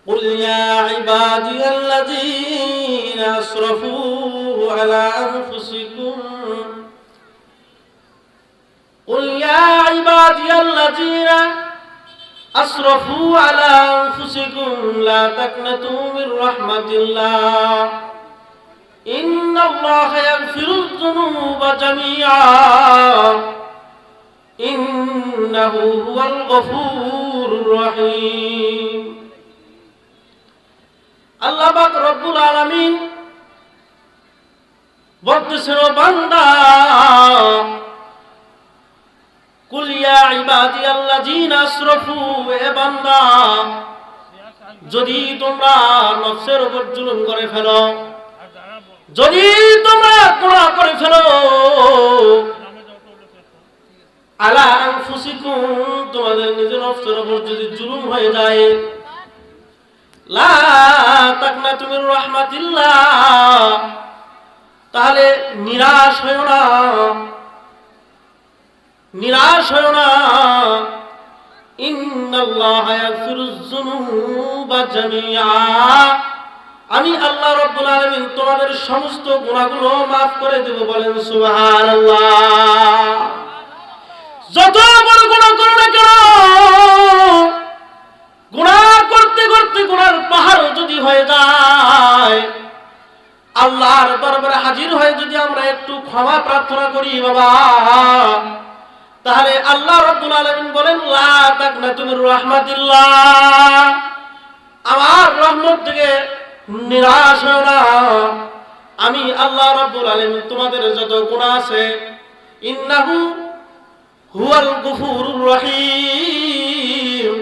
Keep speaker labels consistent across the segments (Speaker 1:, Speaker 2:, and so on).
Speaker 1: قل يا عبادي الذين أسرفوا على أنفسكم قل يا عبادي الذين أسرفوا على أنفسكم لا تقنطوا من رحمة الله إن الله يغفر الذنوب جميعا إنه هو الغفور الرحيم আল্লাহ পাক রব্বুল আলামিন বলতেছেন, ও বান্দা, কুল ইয়া ইবাদিয়াল্লাযীনা আসরাফু, এ বান্দা, যদি তোমরা নফসের উপর জুলুম করে ফেলো, যদি তোমরা গুনাহ করে ফেলো, আলা আনফুসিকুম, তোমাদের নিজের নফসের উপর যদি জুলুম হয়ে যায়, লা তাকনাতু মির রাহমাতিল্লাহ, তাহলে নিরাশ হয়ো না, নিরাশ হয়ো না। ইন্নাল্লাহা ইয়াগফিরুয যুনুবা জামিআ, আমি আল্লাহ রাব্বুল আলামিন তোমাদের সমস্ত গুনাহগুলো maaf করে দেব। বলেন সুবহানাল্লাহ। যত বড় গুনাহ করো না কেন, গুনাহ করতে করতে গুনার পাহাড় যদি হয়ে যায়, আল্লাহর দরবারে হাজির হয়ে যদি আমরা একটু ক্ষমা প্রার্থনা করি বাবা, তাহলে আল্লাহ রাব্বুল আলামিন বলেন, লা তাকনাতু মির রাহমাতিল্লাহ, আমার রহমত থেকে নিরাশ হও না। আমি আল্লাহ রাব্বুল আলামিন তোমাদের যত গুনাহ আছে, ইন্নাহু হুয়াল গফুরুর রহিম,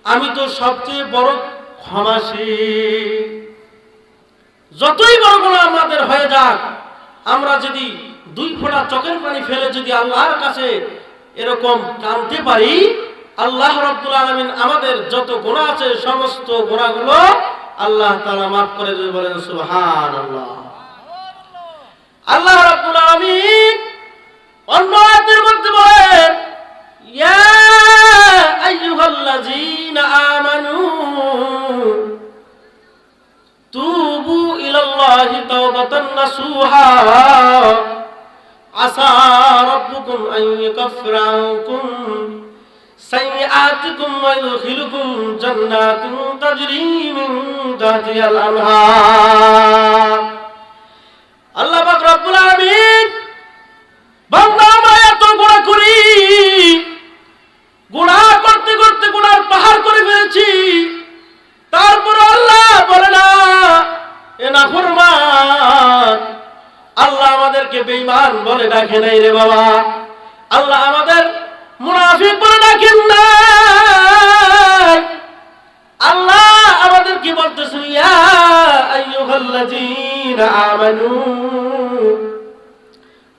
Speaker 1: আমি তো সবচেয়ে বড় ক্ষমাশীল। যতই বড় গুনাহ আমাদের হয়ে যাক, আমরা যদি 2 ফোঁটা চোখের পানি ফেলে যদি আল্লাহর কাছে এরকম কাঁদতে পারি, আল্লাহ রাব্বুল আলামিন আমাদের যত গুনাহ আছে সমস্ত গুনাহগুলো আল্লাহ তাআলা maaf করে দেবে। বলেন সুবহানাল্লাহ। আল্লাহ রাব্বুল আলামিন অন্য আয়াতের মধ্যে বলেন, ইয়া আইয়ুহাল্লাযীনা আমানু তুবু ইলাল্লাহি তাওবাতান নাসুহা আসা রাব্বুকুম আন ইয়াগফিরা আনকুম সাইয়্যাতিকুম ওয়া ইউদখিলুকুম জান্নাতিন তাজরি মিন তাহতিহাল আনহার। আল্লাহ পাক রব্বুল আলামিন, বান্দা আমরা এত গুনাহ করি, গুনাহ করতে করতে গুনার পাহাড় করে ফেলেছি, তারপর আল্লাহ বলে না এ নাফরমান, আল্লাহ আমাদেরকে বেঈমান বলে ডাকে নাই রে বাবা, আল্লাহ আমাদের মুনাফিক বলে ডাকেন নাই। আল্লাহ আমাদেরকে বলতেছেন, ইয়া আইয়ুহাল্লাযীনা আমানু,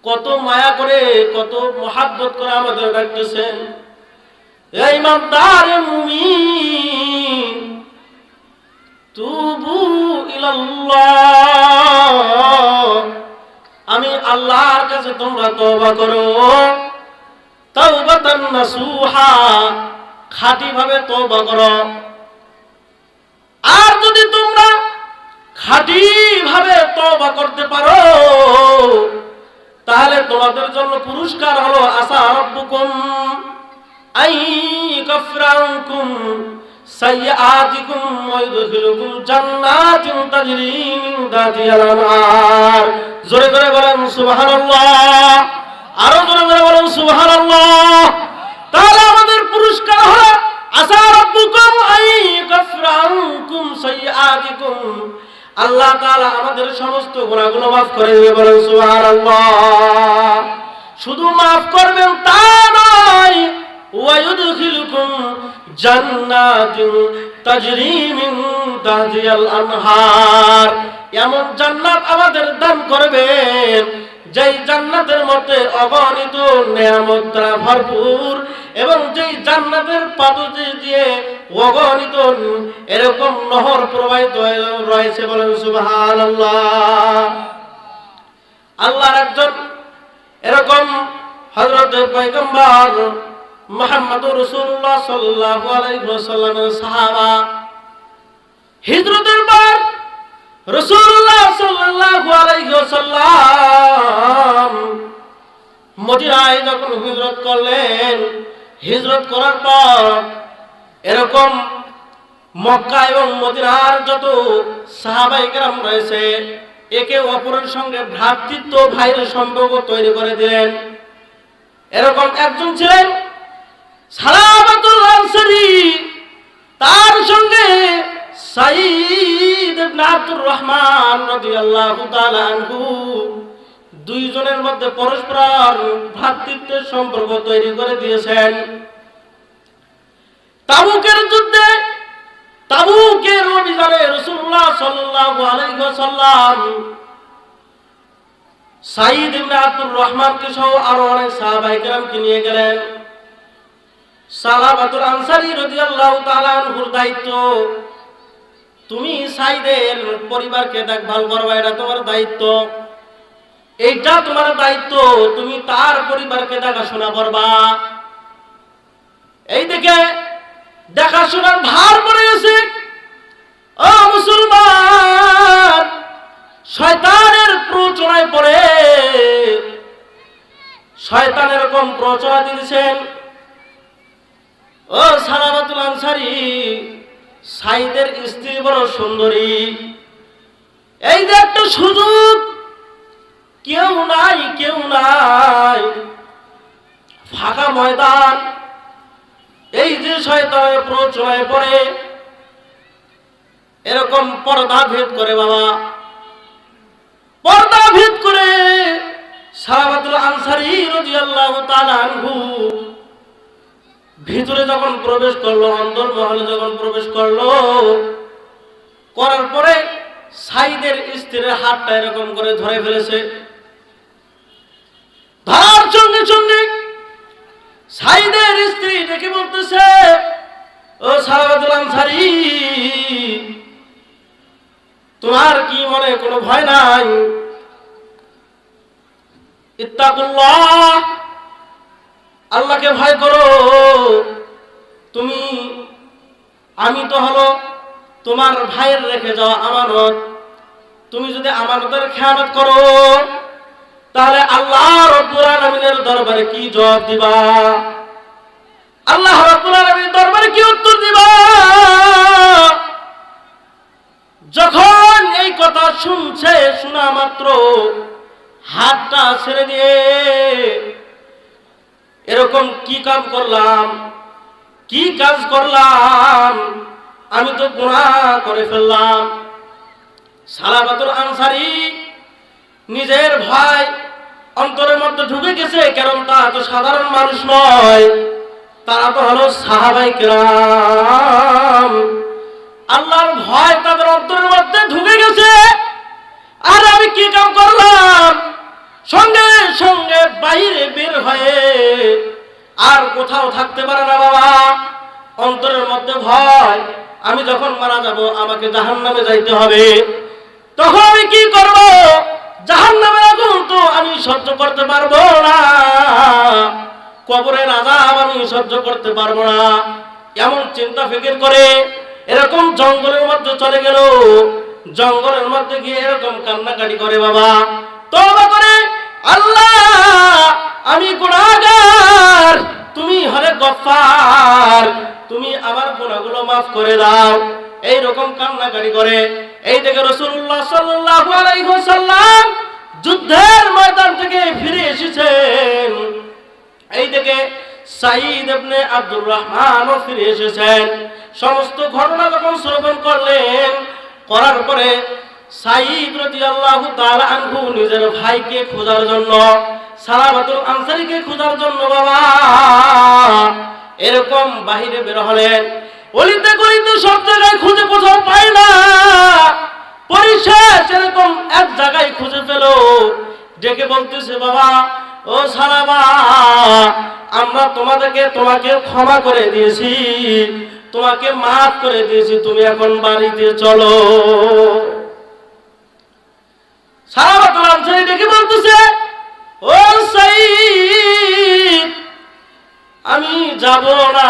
Speaker 1: কত মায়া করে কত মহব্বত করে আমাদের ডাকতেছেন, হে ঈমানদার মুমিন, তুবু ইলাল্লাহ, আমি আল্লাহর কাছে তোমরা তওবা করো, তাওবাতান নাসুহা, খাঁটি ভাবে তওবা করো। আর যদি তোমরা খাঁটি ভাবে তওবা করতে পারো, তাহলে তোমাদের জন্য পুরস্কার হলো আসা রাব্বুকুম আই ইয়াগফিরা আনকুম সাইয়্যাতিকুম ওয়া ইউদখিলুকুম জান্নাতিন তাজরি মিন তাহতিহাল আনহার। জোরে জোরে বলেন সুবহানাল্লাহ, আরো জোরে জোরে বলেন সুবহানাল্লাহ। তাহলে আমাদের পুরস্কার হলো আসা রাব্বুকুম আই ইয়াগফিরা আনকুম সাইয়্যাতিকুম, আল্লাহ তাআলা আমাদের সমস্ত গুনাহগুলো maaf করে দেবে। বলেন সুবহানাল্লাহ। শুধু maaf করবেন তা নয়, ওয়া ইউদখিলুকুম জান্নাতিন তাজরি মিন তাহতিহাল আনহার, এমন জান্নাত আমাদের দান করবেন যেই জান্নাতের মধ্যে অগণিত নিয়ামত দ্বারা ভরপুর, এবং যেই জান্নাতের পাদদেশ দিয়ে অগণিত এরকম নহর প্রবাহিত রয়েছে। বলেন সুবহানাল্লাহ। আল্লাহর একজন এরকম হযরত পয়গম্বর মুহাম্মদুর রাসূলুল্লাহ সাল্লাল্লাহু আলাইহি ওয়াসাল্লামের সাহাবা রাসূলুল্লাহ সাল্লাল্লাহু আলাইহি ওয়াসাল্লাম মদিনায় যখন হিজরত করলেন, হিজরত করার পর এরকম মক্কা এবং মদিনার যত সাহাবায়ে কেরাম রয়েছে একে অপরের সঙ্গে ভ্রাতৃত্ব ভাইয়ের সম্পর্ক তৈরি করে দিলেন। এরকম একজন ছিলেন সালাবাতুল আনসারী, তার সঙ্গে সাঈদ ইবনে আব্দুর রহমান রাদিয়াল্লাহু তাআলা আনহু, দুইজনের মধ্যে পরস্পর ভ্রাতৃত্বের সম্পর্ক তৈরি করে দিয়েছেন। তাবুকের যুদ্ধে, তাবুকের অভিযানে রাসূলুল্লাহ সাল্লাল্লাহু আলাইহি ওয়াসাল্লাম সাঈদ ইবনে আব্দুর রহমানকে সহ আরো অনেক সাহাবায়ে কেরামকে নিয়ে গেলেন। সালাবাতুল আনসারী রাদিয়াল্লাহু তাআলা আনহুর দায়িত্ব, তুমি সাঈদের পরিবারকে দেখভাল করবা, এটা তোমার দায়িত্ব, এইটা তোমার দায়িত্ব, তুমি তার পরিবারকে দেখাশোনা করবা। এই দিকে দেখাশোনার ভার পড়ে গেছে। ও মুসলমান, শয়তানের প্ররোচনায় পড়ে শয়তান এরকম প্ররোচনা দিয়েছেন, ও সালাবাতুল আনসারী, সাঈদের স্ত্রী বড় সুন্দরী, এই যে একটা সুযোগ, কেউ নাই, কেউ নাই, ফাঁকা ময়দান, এই যে শয়তানের প্ররোচনায় পড়ে এরকম পর্দা ভেদ করে, বাবা পর্দা ভেদ করে সালাবাতুল আনসারী রাদিয়াল্লাহু তাআলা আনহু ভিতরে যখন প্রবেশ করলো, অন্দরমহলে যখন প্রবেশ করলো, করার পরে সাঈদের স্ত্রীর হাতটা এরকম করে ধরে ফেলেছে। ধরার সঙ্গে সঙ্গে সাঈদের স্ত্রী ডেকে বলতেছে, ও সালাবাতুল আনসারী, তোমার কি মনে কোনো ভয় নাই? ইত্তাকুল্লাহ, আল্লাহকে ভয় করো। তুমি, আমি তো হলো তোমার ভাইয়ের রেখে যাওয়া আমানত, তুমি যদি আমানতের খেয়ানত করো তাহলে আল্লাহ রাব্বুল আলামিনের দরবারে কি জবাব দিবা? আল্লাহ রাব্বুল আলামিনের দরবারে কি উত্তর দিবা? যখন এই কথা শুনছে, শোনা মাত্র হাতটা ছেড়ে দিয়ে, এরকম কি কাম করলাম, কি কাজ করলাম, আমি তো গুনাহ করে ফেললাম। সালাবাতুল আনসারী নিজের ভয় অন্তরের মধ্যে ঢুকে গেছে, কারণ তারা তো সাধারণ মানুষ নয়, তারা তো হলো সাহাবায়ে কেরাম। আল্লাহর ভয় তাদের অন্তরের মধ্যে ঢুকে গেছে। আর আমি কি কাম করলাম? সঙ্গে সঙ্গে বাইরে বের হয়ে আর কোথাও থাকতে পারে না বাবা, অন্তরের মধ্যে ভয়, আমি যখন মারা যাব আমাকে জাহান্নামে যাইতে হবে, তখন আমি কি করব? জাহান্নামের আগুন তো আমি সহ্য করতে পারবো না, কবরের আযাব আমি সহ্য করতে পারবো না। এমন চিন্তা ফিকির করে এরকম জঙ্গলের মধ্যে চলে গেল। জঙ্গলের মধ্যে গিয়ে এরকম কান্নাকাটি করে বাবা, তওবা করে, আল্লাহ আমি গুনাহগার, তুমি হলে গফফার, তুমি আমার গুনাহগুলো মাফ করে দাও, এই রকম কান্নাকাটি করে। এই দেখে রাসূলুল্লাহ সাল্লাল্লাহু আলাইহি ওয়াসাল্লাম যুদ্ধের ময়দান থেকে ফিরে এসেছেন। এই দেখে সাঈদ ইবনে আব্দুর রহমানও ফিরে এসেছেন। সমস্ত ঘটনা যখন শ্রবণ করলেন, করার পরে সাঈদ রাদিয়াল্লাহু তাআলা আনহু নিজের ভাইকে খোঁজার জন্য, সালাবাতুল আনসারীকে খোঁজার জন্য বাবা এরকম বাহিরে বের হলেন। অলিতে গলিতে সব জায়গায় খুঁজে কোথাও পায় না, পরিশেষ এরকম এক জায়গায় খুঁজে পেল। ডেকে বলতেছে, বাবা ও সালাবা, আমরা তোমাকে ক্ষমা করে দিয়েছি, তোমাকে মাফ করে দিয়েছি, তুমি এখন বাড়িতে চলো। সালাবাতুল আনসারী ডেকে বলতেছে, ও সাঈদ, আমি যাব না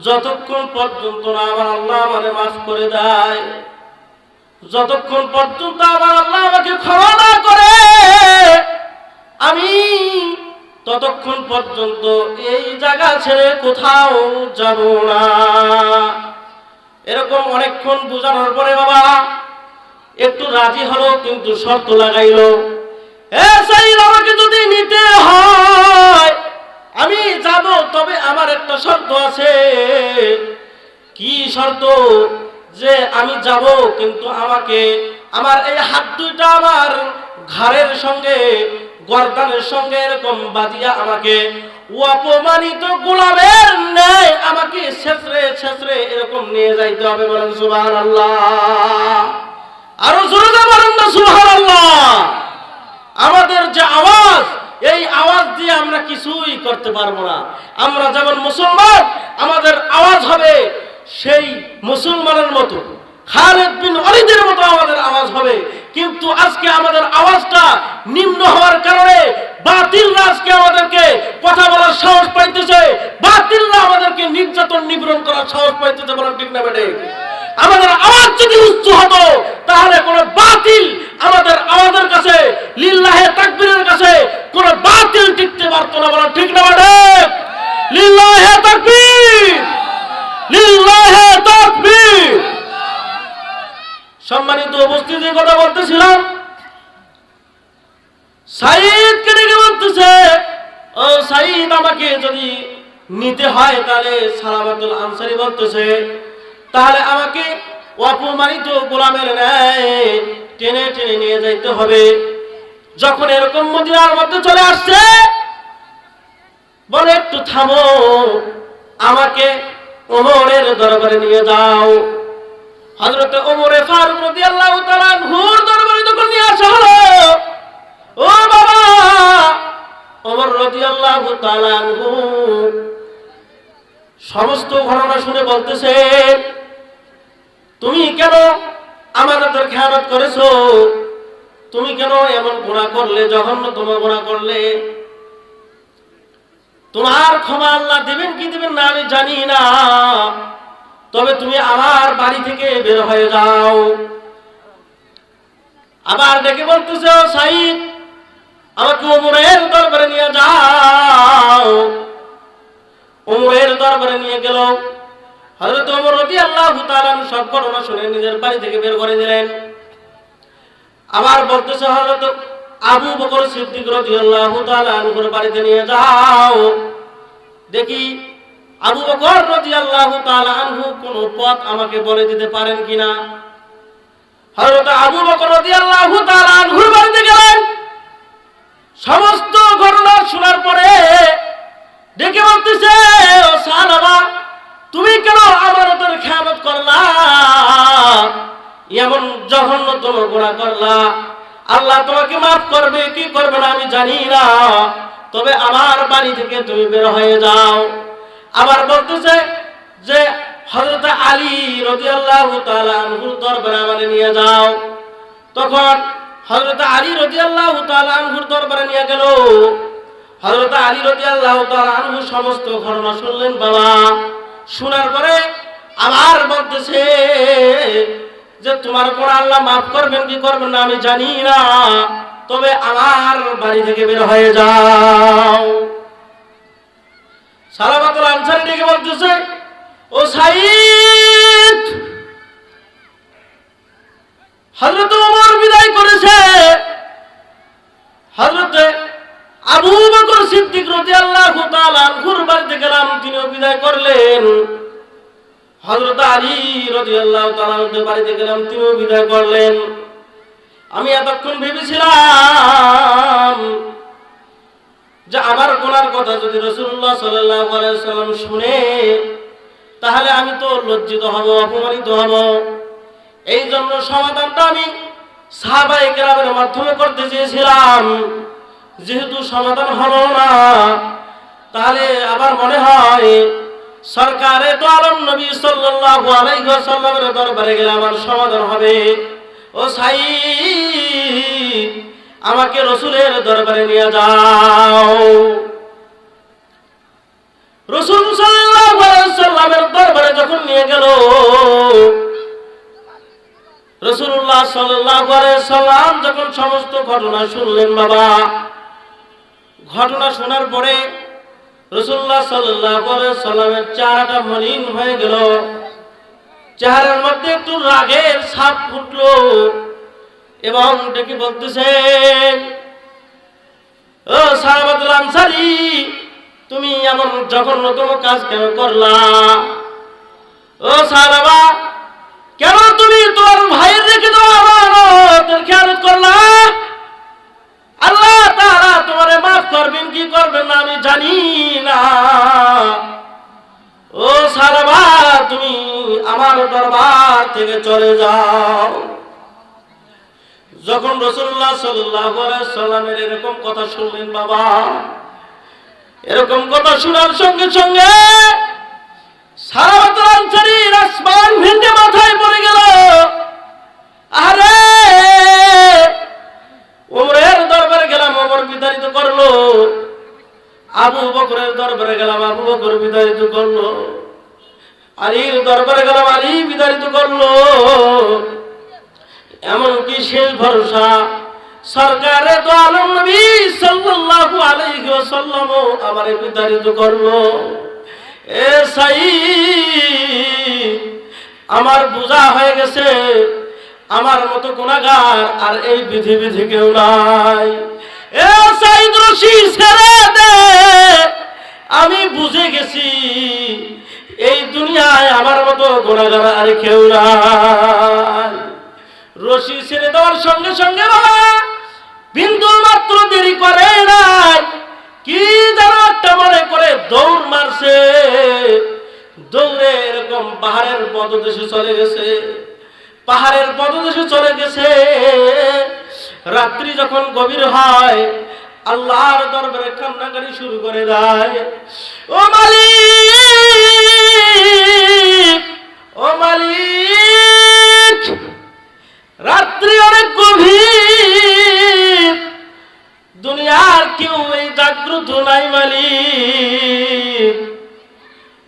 Speaker 1: যতক্ষণ পর্যন্ত না আমার আল্লাহ আমারে মাফ করে দেয়। যতক্ষণ পর্যন্ত আমার আল্লাহ আমাকে ক্ষমা না করে আমি ততক্ষণ পর্যন্ত এই জায়গা ছেড়ে কোথাও যাব না। এরকম অনেকক্ষণ বোঝানোর পরে বাবা একটু রাজি হলো, কিন্তু শর্ত লাগাইলো, সাইদ আমাকে যদি নিতে হয় আমি যাব, তবে আমার একটা শর্ত আছে। কি শর্ত? যে আমি যাব, কিন্তু আমাকে আমার এই হাত দুইটা আমার ঘাড়ের সঙ্গে গর্দানের সঙ্গে এরকম বাঁধিয়া আমাকে অপমানিত গোলামের ন্যায় আমাকে ছেঁচড়ে ছেঁচড়ে এরকম নিয়ে যাইতে হবে। বলেন সুবহানাল্লাহ। আরো জোরে বলেন না সুবহানাল্লাহ। আমাদের যে আওয়াজ, এই আওয়াজ দিয়ে আমরা কিছুই করতে পারবো না। আমরা যেমন মুসলমান, আমাদের আওয়াজ হবে সেই মুসলমানের মতো, খালিদ বিন ওয়ালিদের মতো আমাদের আওয়াজ হবে। কিন্তু আজকে আমাদের আওয়াজটা নিম্ন হওয়ার কারণে বাতিলরা আজকে আমাদেরকে কথা বলার সাহস পাইতেছে, বাতিলরা আমাদেরকে নির্যাতন নিপীড়ন করার সাহস পাইতেছে। বলেন ঠিক না বেঠিক? আমাদের আওয়াজ যদি উচ্চ হতো তাহলে কোন বাতিল আমাদের আওয়াজের কাছে, লিল্লাহে তাকবীরের কাছে কোন বাতিল টিকতে পারতো না। বলেন ঠিক না বেঠিক? লিল্লাহে তাকবীর, লিল্লাহে তাকবীর। সম্মানিত উপস্থিতি, কথা বলতেছিলাম, সাইদকে ডেকে বলতেছে, ও সাইদ আমাকে যদি নিতে হয় তাহলে সালামাতুল আনসারী বলতেছে, তাহলে আমাকে অপমানিত গোলামের ন্যায় টেনে টেনে নিয়ে যাইতে হবে। যখন এরকম মদিনার মধ্যে চলে আসছে, বলে একটু থামো, আমাকে ওমরের দরবারে নিয়ে যাও। হযরত ওমরে ফারুক রাদিয়াল্লাহু তাআলা আনহুর দরবারে যখন নিয়ে আসা হলো, ও বাবা ওমর রাদিয়াল্লাহু তাআলা আনহু সমস্ত ঘটনা শুনে বলতেছে, তুমি কেন আমানতের খেয়ানত করেছো? তুমি কেন এমন গুনাহ করলে, জঘন্যতম গুনাহ করলে? তোমার ক্ষমা আল্লাহ দিবেন কি দিবেন না আমি জানি না, তবে তুমি আমার বাড়ি থেকে বের হয়ে যাও। আবার ডেকে বলতেছে, ও সাইদ আমাকে ওমরের দরবারে নিয়ে যাও। ওমরের দরবারে নিয়ে গেল। হযরত ওমর রাদিয়াল্লাহু তাআলা সব ঘটনা শুনে নিজের বাড়ি থেকে বের করে দিলেন। আবার বলতেছে, হযরত আবু বকর সিদ্দিক রাদিয়াল্লাহু তাআলা আনহুর বাড়িতে নিয়ে যাও, দেখি আবু বকর রাদিয়াল্লাহু তাআলা আনহু কোন পথ আমাকে বলে দিতে পারেন কিনা। হযরত আবু বকর রাদিয়াল্লাহু তাআলা আনহুর বাড়িতে গেলেন। সমস্ত ঘটনা শোনার পরে ডেকে বলতেছে, ও সাহাবা তুমি কেন আমানতের খেয়ানত করলা, এমন জঘন্যতম গুনাহ করলা? আল্লাহ তোমাকে মাফ করবে কি করবে না আমি জানি না, তবে আমার বাড়ি থেকে তুমি বের হয়ে যাও। আবার বলতেছে যে হযরত আলী রাদিয়াল্লাহু তাআলা আনহুর দরবারে আমাকে নিয়ে যাও। তখন হযরত আলী রাদিয়াল্লাহু তাআলা আনহুর দরবারে নিয়ে গেল। হযরত আলী রাদিয়াল্লাহু তাআলা আনহু সমস্ত ঘটনা শুনলেন বাবা। শোনার পরে আবার বলতেছে যে তোমার কোন আল্লাহ মাফ করবেন কি করবেন না আমি জানি না, তবে আমার বাড়ি থেকে বের হয়ে যাও। সালামাতুল আনসারী ডেকে বলতেছে, ও সাইদ হযরত ওমর বিদায় করেছে, হযরত আবু বকর সিদ্দিক রাদিয়াল্লাহু তাআলা আনহুর বাড়িতে গেলাম, তিনিও বিদায় করলেন। হযরত আলী রাদিয়াল্লাহু তাআলা আনহুর বাড়িতে গেলাম, তিনিও বিদায় করলেন। আমি এতক্ষণ ভেবেছিলাম যে আমার গুনার কথা যদি রাসূলুল্লাহ সাল্লাল্লাহু আলাইহি ওয়াসাল্লাম শুনে তাহলে আমি তো লজ্জিত হব, অপমানিত হব। এই জন্য সমাধানটা আমি সাহাবায়ে কেরামের মাধ্যমে করতে চেয়েছিলাম। যেহেতু সমাধান হলো না, তাহলে আবার মনে হয় সরকারে তো আলম নবী সাল্লাল্লাহু আলাইহি ওয়াসাল্লামের দরবারে গেলে আমার সমাধান হবে। ও সাইদ আমাকে রাসূলের দরবারে নিয়ে যাও। রাসূল সাল্লাল্লাহু আলাইহি ওয়াসাল্লামের দরবারে যখন নিয়ে গেল, রাসূলুল্লাহ সাল্লাল্লাহু আলাইহি সাল্লাম যখন সমস্ত ঘটনা শুনলেন বাবা, ঘটনা শোনার পরে রাসূলুল্লাহ সাল্লাল্লাহু আলাইহি সাল্লামের চেহারাটা মলিন হয়ে গেল, চেহারার মধ্যে একটু রাগের ছাপ ফুটলো এবং ডেকে বলতেছেন, ও সাহাবাতুল আনসারী, তুমি এমন জঘন্যতম কাজ কেন করলা? ও সাহাবা, কেন তুমি তোমার ভাইয়ের রেখে দেওয়া আমানতের খেয়ানত করলা? আল্লাহ তাআলা তোমারে মাফ করবেন কি করবেন না আমি জানি না। ও সাহাবা, তুমি আমার দরবার থেকে চলে যাও। যখন রাসূলুল্লাহ সাল্লাল্লাহু আলাইহি সাল্লামের এরকম কথা শুনলেন বাবা, এরকম কথা শোনার সঙ্গে সঙ্গে সাহাবাতুল আনসারীর আসমান ভেঙে মাথায় পড়ে গেল। আরে ওমরের দরবারে গেলাম, ওমর বিতাড়িত করলো। আবু বকরের দরবারে গেলাম, আবু বকর বিতাড়িত করলো। আলীর দরবারে গেলাম, আলী বিতাড়িত করলো। এমনকি শেষ ভরসা সরকারে তো আলম নবী সাল্লাল্লাহু আলাইহি ওয়াসাল্লাম আমারে বিতাড়িত করলো। এ সাইয়্যিদ, আমার বোঝা হয়ে গেছে, আমার মতো গুনাহগার আর এই পৃথিবীতে কেউ নাই। এ সাইয়্যিদ, রশি ছেড়ে দে, আমি বুঝে গেছি এই দুনিয়ায় আমার মতো গুনাহগার আর কেউ নাই। রশি ছেড়ে দেওয়ার সঙ্গে সঙ্গে বাবা বিন্দু মাত্র দেরি করে নাই, কি যেন একটা মনে করে দৌড় মারছে, দৌড়ে এরকম পাহাড়ের পদদেশে চলে গেছে, পাহাড়ের পদদেশে চলে গেছে। রাত্রি যখন গভীর হয় আল্লাহর দরবারে কান্নাকাটি শুরু করে দেয়। ও মালিক, ও মালিক, রাত্রি অনেক গভীর, দুনিয়ার কেউ এই জাগ্রত নাই মালিক,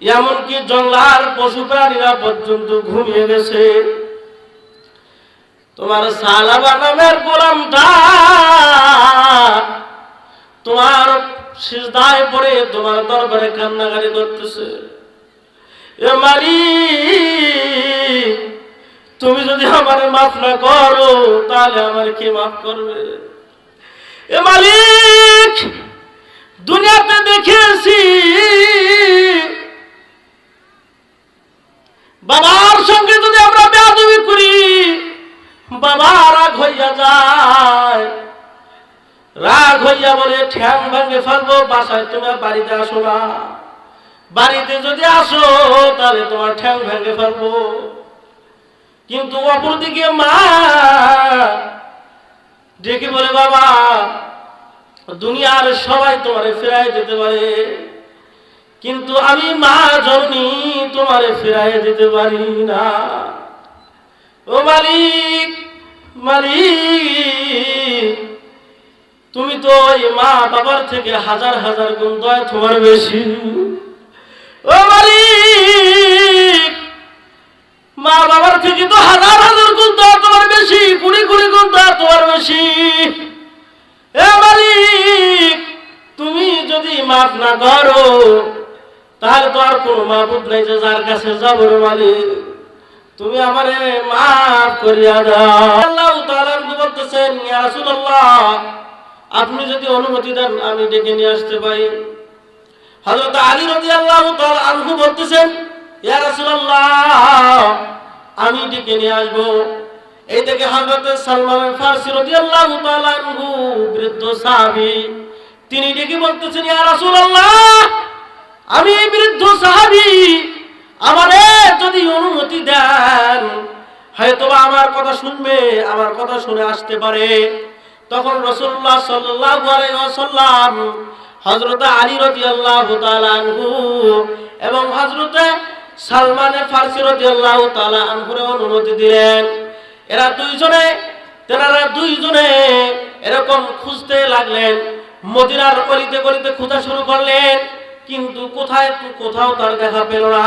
Speaker 1: এমনকি জঙ্গলার পশু প্রাণীরা পর্যন্ত ঘুমিয়ে গেছে। তোমার সালাবা নামের গোলামটা তোমার সিজদায় পড়ে তোমার দরবারে কান্নাকাটি করতেছে। এ মালিক, তুমি যদি আমারে মাফ না করো তাহলে আমার কে মাফ করবে? এ মালিক, দুনিয়াতে দেখেছি বাবার সঙ্গে যদি আমরা বেয়াদবি করি বাবা রাগ হইয়া যায়, রাগ হইয়া বলে ঠ্যাং ভাঙে ফেলবো, বাসায় তুমি বাড়িতে আসো না, বাড়িতে যদি আসো তাহলে তোমার ঠ্যাং ভেঙে ফেলবো। কিন্তু অপরদিকে মা ডেকে বলে, বাবা দুনিয়ার সবাই তোমারে ফেরাই দিতে পারে, কিন্তু আমি মা জননী তোমারে ফেরাই দিতে পারি না। ও মালিক, মালিক, তুমি তো ওই মা বাবার থেকে হাজার হাজার গুণ দয়া তোমার বেশি। ও মালিক, মা বাবার থেকে তো হাজার হাজার গুণ দয়া তোমার বেশি, কুড়ি কুড়ি গুণ দয়া তোমার বেশি। এ মালিক, তুমি যদি মাফ না করো তাহলে তো আর কোনো মাবুদ নাই যে যার কাছে যাবো। মালিক, তুমি আমারে মাফ করিয়া দাও। আল্লাহ তাআলা বলতেছেন, ইয়া রাসূলুল্লাহ, আপনি যদি অনুমতি দেন আমি ডেকে নিয়ে আসতে পারি। হযরত আলী রাদিয়াল্লাহু তাআলা আনহু বলতেছেন, ইয়া রাসূলুল্লাহ, আমি ডেকে নিয়ে আসবো। এই থেকে হযরত সালমান ফারসি রাদিয়াল্লাহু তাআলা আনহু, বৃদ্ধ সাহাবী, তিনি ডেকে বলতেছেন, ইয়া রাসূলুল্লাহ, আমি বৃদ্ধ সাহাবী, আমারে যদি অনুমতি দেন হয়তোবা আমার কথা শুনবে, আমার কথা শুনে আসতে পারে। তখন রাসূলুল্লাহ সাল্লাল্লাহু আলাইহি ওয়াসাল্লাম হযরত আলী রাদিয়াল্লাহু তাআলা আনহু এবং হযরত সালমান ফারসি রাদিয়াল্লাহু তাআলা আনহুর অনুমতি দিলেন। তেনারা দুইজনে এরকম খুঁজতে লাগলেন, মদিনার গলিতে গলিতে খোঁজা শুরু করলেন, কিন্তু কোথাও তার দেখা পেল না।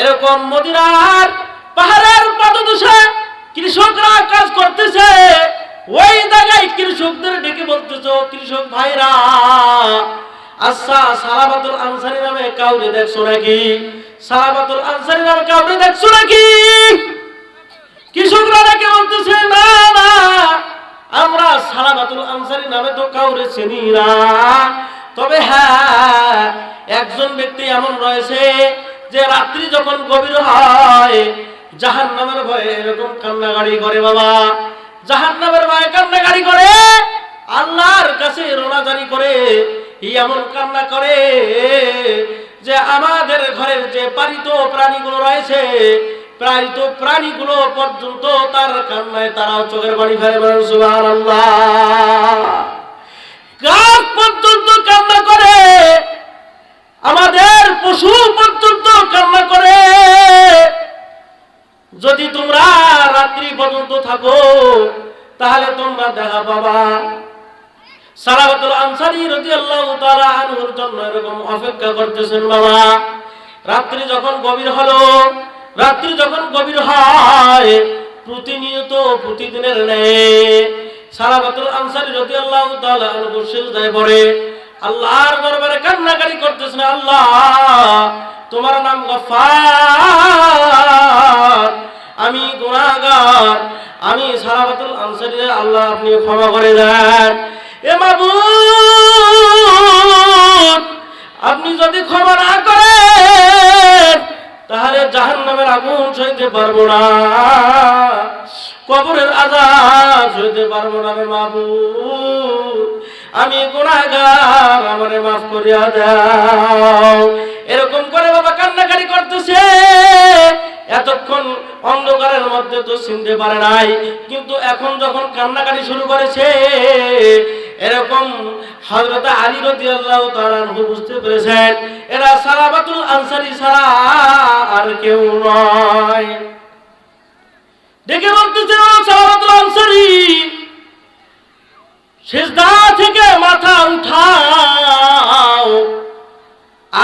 Speaker 1: এরকম মদিনার পাহাড়ের পাদদেশে কৃষ্ণ কৃষকরা কাজ করতেছে, ওই জায়গায় কৃষকদের ডেকে বলতেছে, কৃষক ভাইরা, আচ্ছা সালাবাতুল আনসারী নামে কাউরে দেখছো নাকি? সালাবাতুল আনসারী নামে কাউরে দেখছো নাকি? কৃষকরা ডেকে বলতেছে, না না, আমরা সালাবাতুল আনসারী নামে তো কাউরে চিনি না। তবে হ্যাঁ, একজন ব্যক্তি এমন রয়েছে যে রাত্রি যখন গভীর হয় জাহান্নামের ভয়ে এরকম কান্নাকাটি করে। বাবা, জাহান্নামের ভয়ে কান্নাকাটি করে, আল্লাহর কাছে রোনাজারি করে, এমন কান্না করে যে আমাদের ঘরের যে পালিত প্রাণীগুলো রয়েছে, পালিত প্রাণীগুলো পর্যন্ত তার কান্নায় তারাও চোখের পানি ফেলে। বলেন সুবহানাল্লাহ। গাছ পর্যন্ত কান্না করে, আমাদের পশু পর্যন্ত কান্না করে। যদি তোমরা রাত্রি পর্যন্ত থাকো তাহলে তোমরা দেখা পাবা। সালাবাতুল আনসারী রাদিয়াল্লাহু তাআলা আনহুর জন্য এরকম অপেক্ষা করতেছেন। বাবা, রাত্রি যখন গভীর হলো, রাত্রি যখন গভীর হয়, প্রতিনিয়ত প্রতিদিনের ন্যায় সালাবাতুল আনসারী রাদিয়াল্লাহু তাআলা আনহু সিজদায় পড়ে আল্লাহর দরবারে কান্নাকাটি করতেছেন, আল্লাহ তোমার নাম গফফার, আমি গুনাহগার, আমি সালাবাতুল আনসারী, আল্লাহ আপনি ক্ষমা করে দেন। এ মাবুদ, আপনি যদি ক্ষমা না করেন তাহলে জাহান্নামের আগুন সইতে পারবো না, কবরের আযাব সইতে পারবো না। মাবুদ, আমি গুনাহগার, আমারে মাফ করিয়া দাও। এরকম করে বাবা কান্নাকাটি করতেছে। এতক্ষণ অন্ধকারের মধ্যে তো চিনতে পারে নাই, কিন্তু এখন যখন কান্নাকাটি শুরু করেছে, এরকম হযরত আলী রাদিয়াল্লাহু তাআলা আনহু বুঝতে পেরেছেন এরা সালাবাতুল আনসারী ছাড়া আর কেউ নয়। দেখে বলতেছে, সালাবাতুল আনসারী, সিজদা থেকে মাথা উঠাও,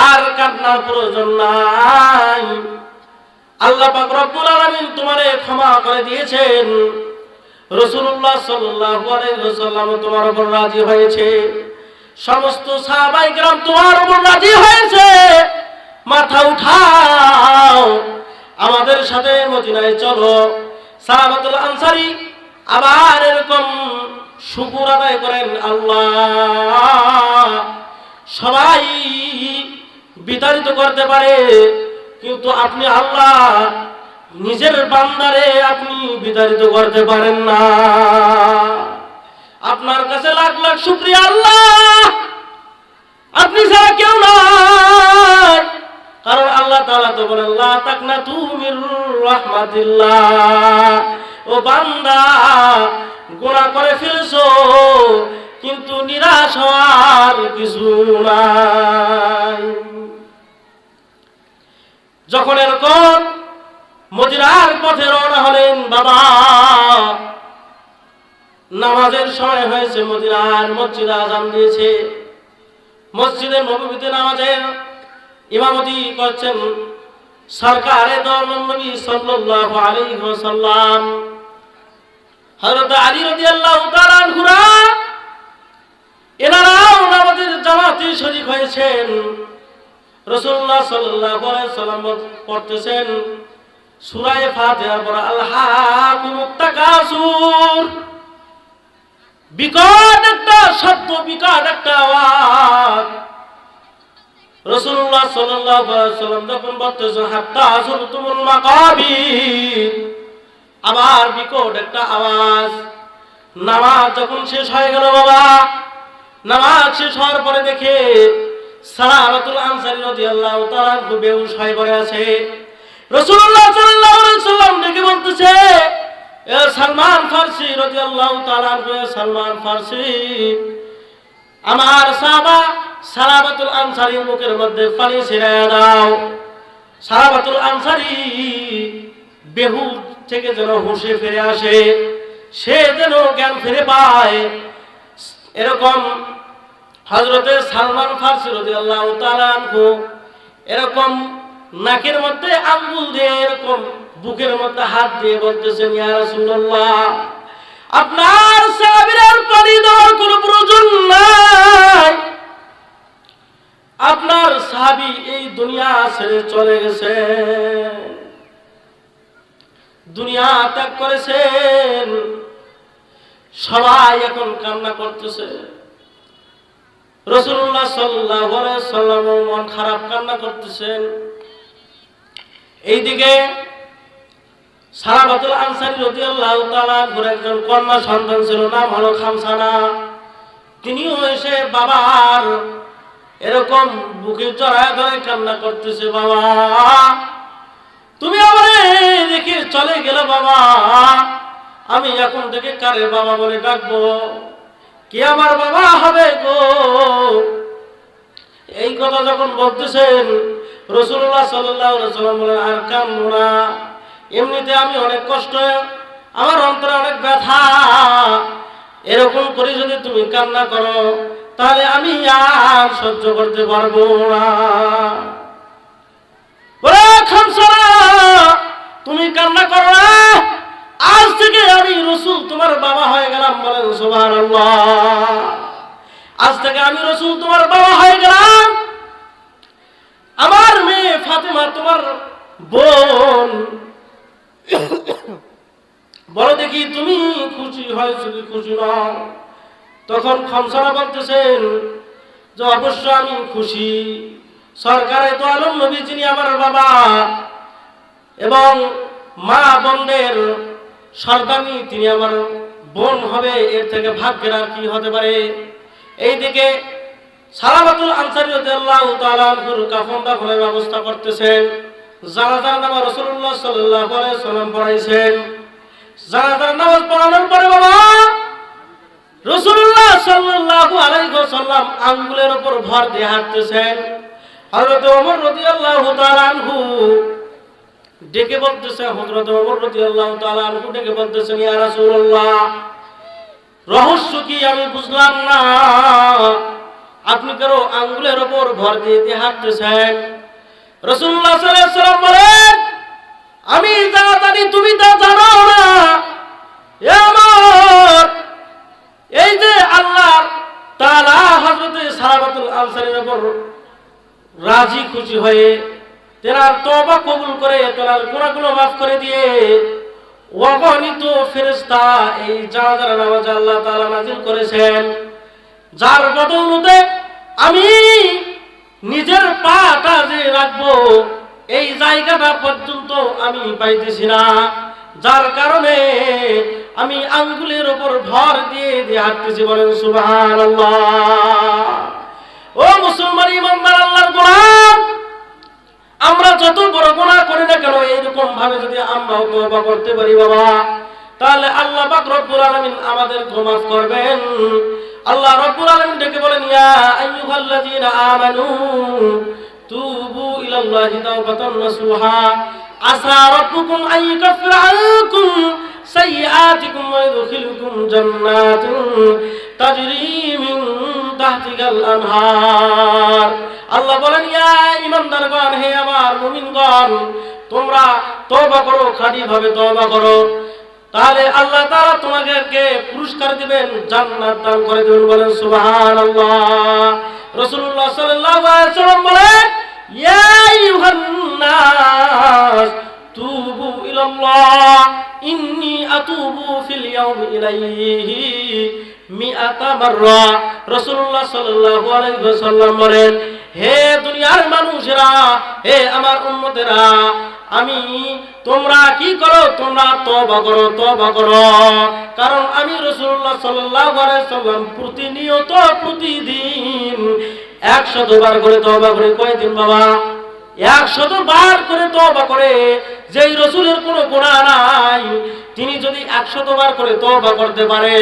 Speaker 1: আর কান্নার প্রয়োজন নাই। আল্লাহ পাক রব্বুল আলামিন তোমারে ক্ষমা করে দিয়েছেন, রাসূলুল্লাহ সাল্লাল্লাহু আলাইহি ওয়াসাল্লাম তোমার উপর রাজি হয়েছে, সমস্ত সাহাবায়ে কেরাম তোমার উপর রাজি হয়েছে। মাথা উঠাও, আমাদের সাথে মদিনায় চলো। সালাবাতুল আনসারী আবার এরকম শুকর আদায় করেন, আল্লাহ সবাই বিতাড়িত করতে পারে, কিন্তু আপনি আল্লাহ নিজের বান্দারে আপনি বিতাড়িত করতে পারেন না। আপনার কাছে লাখ লাখ শুকরিয়া আল্লাহ, আপনি ছাড়া কেউ নাই। কারণ আল্লাহ তাআলা তো বলেন, লা তাকনাতু মির রাহমাতিল্লাহ, ও বান্দা গুনাহ করে ফেলছো কিন্তু নিরাশ হওয়ার কিছু নাই। যখন এরকম মদিনার পথে রওনা হলেন, বাবা নামাজের সময় হয়েছে, মদিনার মসজিদে আযান দিয়েছে। মসজিদে নববীতে নামাজের ইমামতি করছেন সরকারে দো নবী সাল্লাল্লাহু আলাইহি ওয়াসাল্লাম, হযরত আলী রাদিয়াল্লাহু তাআলা আনহু। এনারাও নামাজের জামাতে শরীক হয়েছেন। রাসূলুল্লাহ সাল্লাল্লাহু আলাইহি ওয়াসাল্লাম পড়তেছেন সূরা ফাতিহা পড়া, আলহাকুমুত তাকাসুর। বিকট একটা শব্দ, বিকট একটা আওয়াজ। রাসূলুল্লাহ সাল্লাল্লাহু আলাইহি ওয়াসাল্লাম যখন বলতেছেন হাত্তা যুরতুমুল মাকাবির, আবার বিকট একটা আওয়াজ। নামাজ যখন শেষ হয়ে গেল, বাবা নামাজ শেষ হওয়ার পরে দেখে সালাবাতুল আনসারী রাদিয়াল্লাহু তাআলা আনহু বেহুশ হয়ে পড়ে আছে। রাসূলুল্লাহ সাল্লাল্লাহু আলাইহি ওয়াসাল্লাম ডেকে বলতেছে, এ সালমান ফারসি রাদিয়াল্লাহু তাআলা আনহু, সালমান ফারসি, আমার সাহাবা সালাবাতুল আনসারীর মুখের মধ্যে পানি ছিটাইয়া দাও। সালাবাতুল আনসারী বেহুশ থেকে যেন হুঁশে ফিরে আসে, সে যেন জ্ঞান ফিরে পায়। এরকম হযরতে সালমান ফারসি রাদিয়াল্লাহু তাআলা আনহু এরকম নাকের মধ্যে আঙ্গুল দিয়ে এরকম বুকের মধ্যে হাত দিয়ে বলতেছেন, ইয়া রাসূলুল্লাহ, আপনার সাহাবীর পানি দেওয়ার কোনো প্রয়োজন নাই। আপনার সাহাবী এই দুনিয়া ছেড়ে চলে গেছে, দুনিয়া ত্যাগ করেছেন। সবাই এখন কান্না করতেছে। রাসূলুল্লাহ সাল্লাল্লাহু আলাইহি ওয়াসাল্লাম মন খারাপ, কান্না করতেছেন। এইদিকে সালাবাতুল আনসারী রাদিয়াল্লাহু তাআলা আনহুর একজন কন্যা সন্তান ছিল, নাম হলো খামসানা। তিনিও এসে বাবার এরকম বুকে জড়ায় ধরে কান্না করতেছে, বাবা তুমি আমারে রেখে চলে গেলে, বাবা আমি এখন থেকে কারে বাবা বলে ডাকবো? কে আমার বাবা হবে গো? এই কথা যখন বলতেছেন, রাসূলুল্লাহ সাল্লাল্লাহু আলাইহি ওয়াসাল্লাম বলেন, আর কান্দো না, এমনিতে আমি অনেক কষ্ট, আমার অন্তরে অনেক ব্যথা, এরকম করে যদি তুমি কান্না করো তাহলে আমি আর সহ্য করতে পারবো না। বলে, খামসানা তুমি কান্না করো না, আজ থেকে আমি রাসূল তোমার বাবা হয়ে গেলাম। বলেন সুবহানাল্লাহ। আজ থেকে আমি রাসূল তোমার বাবা হয়ে গেলাম। আমার মেয়ে ফাতেমা তোমার বোন। বলো দেখি তুমি খুশি হয়েছো কি খুশি নও? তখন খামসানা বলতেছেন যে অবশ্য আমি খুশি। সরকারে তো আলম নবী যিনি আমার বাবা এবং মা বোনদের সর্দানি, তিনি আমার বোন হবে, এর থেকে ভাগ্যের আর কি হতে পারে? এইদিকে সালাবাতুল আনসারী রাদিয়াল্লাহু তাআলা আনহুর কাফন দাফনের ব্যবস্থা করতেছেন। জানাজার নামাজ রাসূলুল্লাহ সাল্লাল্লাহু আলাইহি ওয়াসাল্লাম পড়াইছেন। জানাজার নামাজ পড়ানোর পরে বাবা রাসূলুল্লাহ সাল্লাল্লাহু আলাইহি ওয়াসাল্লাম আঙ্গুলের উপর ভর দিয়ে হাঁটতেছেন। হযরত ওমর রাদিয়াল্লাহু তাআলা আনহু ডেকে বলতেছেন, হযরত ওমর রাদিয়াল্লাহু তাআলা আনহু ডেকে বলতেছেন, ইয়া রাসূলুল্লাহ, রহস্য কি আমি বুঝলাম না, আপনি কারো আঙ্গুলের উপর ভর দিয়ে হাঁটতেছেন? রাসূলুল্লাহ সাল্লাল্লাহু আলাইহি ওয়াসাল্লাম বলেন, আমি যা জানি তুমি তা জানো না। আমার এই যে আল্লাহ তাআলা হযরত সালাবাতুল আনসারীর উপর রাজি খুশি হয়ে তেনার তওবা কবুল করে তেনার গুনাহগুলো মাফ করে দিয়ে অগণিত ফেরেশতা এই জানাজার নামাজে আল্লাহ তাআলা নাযিল করেছেন, যার বদৌলতে আমি নিজের পাটা যে রাখবো এই জায়গাটা পর্যন্ত আমি পাইতেছি না, যার কারণে আমি আঙ্গুলের উপর ভর দিয়ে হাঁটতেছি। বলেন সুবহানাল্লাহ। ও মুসলমান ইমানদার আল্লাহর গোলাম, আমরা যত বড় গুনাহ করি না কেন, এরকম ভাবে যদি আমরা তওবা করতে পারি বাবা, তাহলে আল্লাহ পাক রব্বুল আলামিন আমাদের মাফ করবেন। আল্লাহ রব্বুল আলামিন ডেকে বলেন, ইয়া আইয়ুহাল্লাযীনা আমানু তুবু ইলাল্লাহি তাওবাতান নাসুহা আসা রাব্বুকুম আন ইউকাফিরা আনকুম সাইয়্যাতিকুম ওয়া ইউদখিলুকুম জান্নাতিন তাজরি মিন তাহতিহাল আনহার। আল্লাহ বলেন, ইয়া ঈমানদারগণ, হে আমার মুমিনগণ, তোমরা তওবা করো, খাঁটি ভাবে তওবা করো, তাহলে আল্লাহ তাআলা তোমাদেরকে পুরস্কার দিবেন, জান্নাত দান করে দিবেন। বলেন সুবহানাল্লাহ। রাসূলুল্লাহ সাল্লাল্লাহু আলাইহি ওয়াসাল্লাম বলেন, ইয়া আইয়ুহান নাস তুবু ইলাল্লাহ ইন্নী আতুবু ফিল ইয়াউমি ইলাইহি মিআতা মাররা। রাসূলুল্লাহ সাল্লাল্লাহু আলাইহি ওয়াসাল্লাম বলেন, হে দুনিয়ার মানুষেরা, হে আমার উম্মতেরা, আমি তোমরা কি করো? তোমরা তওবা করো, তওবা করো, কারণ আমি রাসূলুল্লাহ সাল্লাল্লাহু আলাইহি ওয়াসাল্লাম প্রতিনিয়ত প্রতিদিন 100 বার করে তওবা করে। কয়দিন বাবা? 100 বার করে তওবা করে। যেই রাসূলের কোনো গুনাহ নাই, তিনি যদি 100 বার করে তওবা করতে পারে,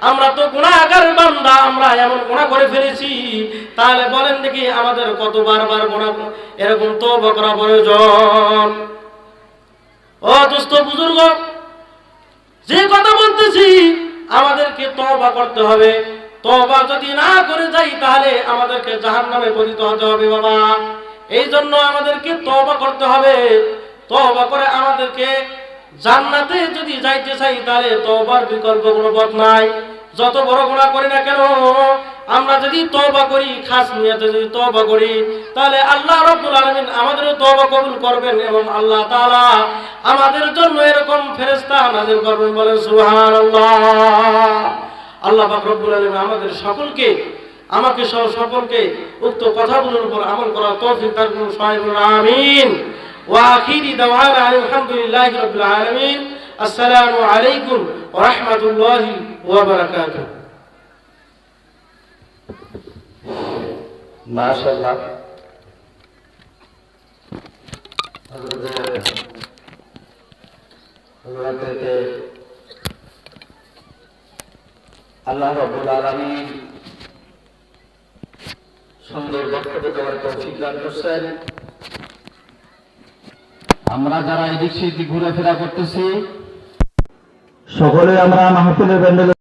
Speaker 1: আমরা তো গুনাহগার বান্দা, আমরা এমন গুনাহ করে ফেলেছি, তাহলে বলেন দেখি আমাদের কত বারবার গুনাহ এরকম তওবা করা প্রয়োজন? ও দোস্ত বুজুর্গ, যে কথা বলতেছি, আমাদেরকে তওবা করতে হবে। তওবা যদি না করে যাই তাহলে আমাদেরকে জাহান্নামে পতিত হতে হবে বাবা। এই জন্য আমাদেরকে তওবা করতে হবে। তওবা করে আমাদেরকে জান্নাতে যদি যাইতে চাই তাহলে তওবার বিকল্প কোনো পথ নাই। যত বড় গুনাহ করি না কেন, আমরা যদি তওবা করি, খাস নিয়তে যদি তওবা করি, তাহলে আল্লাহ রাব্বুল আলামিন আমাদেরও তওবা কবুল করবেন এবং আল্লাহ তাআলা আমাদের জন্য এরকম ফেরেশতা নাযিল করবেন। বলেন সুবহানাল্লাহ। আল্লাহ পাক রব্বুল আলামিন আমাদের সকলকে, আমাকে সহ সকলকে উক্ত কথাগুলোর উপর আমল করার তৌফিক দান করুন। সবাই বলুন আমিন। ওয়া আখিরি দাওয়ানা আলহামদুলিল্লাহি রাব্বিল আলামিন। আসসালামু আলাইকুম ওয়া রাহমাতুল্লাহি ওয়া বারাকাতুহু।
Speaker 2: মাশাআল্লাহ, আল্লাহ রাব্বুল আলামিন সুন্দর বক্তব্য দেওয়ার তৌফিক দান করছেন। আমরা যারা এদিক সেদিক ঘুরেফেরা করতেছি, সকলে আমরা মাহফিলের প্যান্ডেলে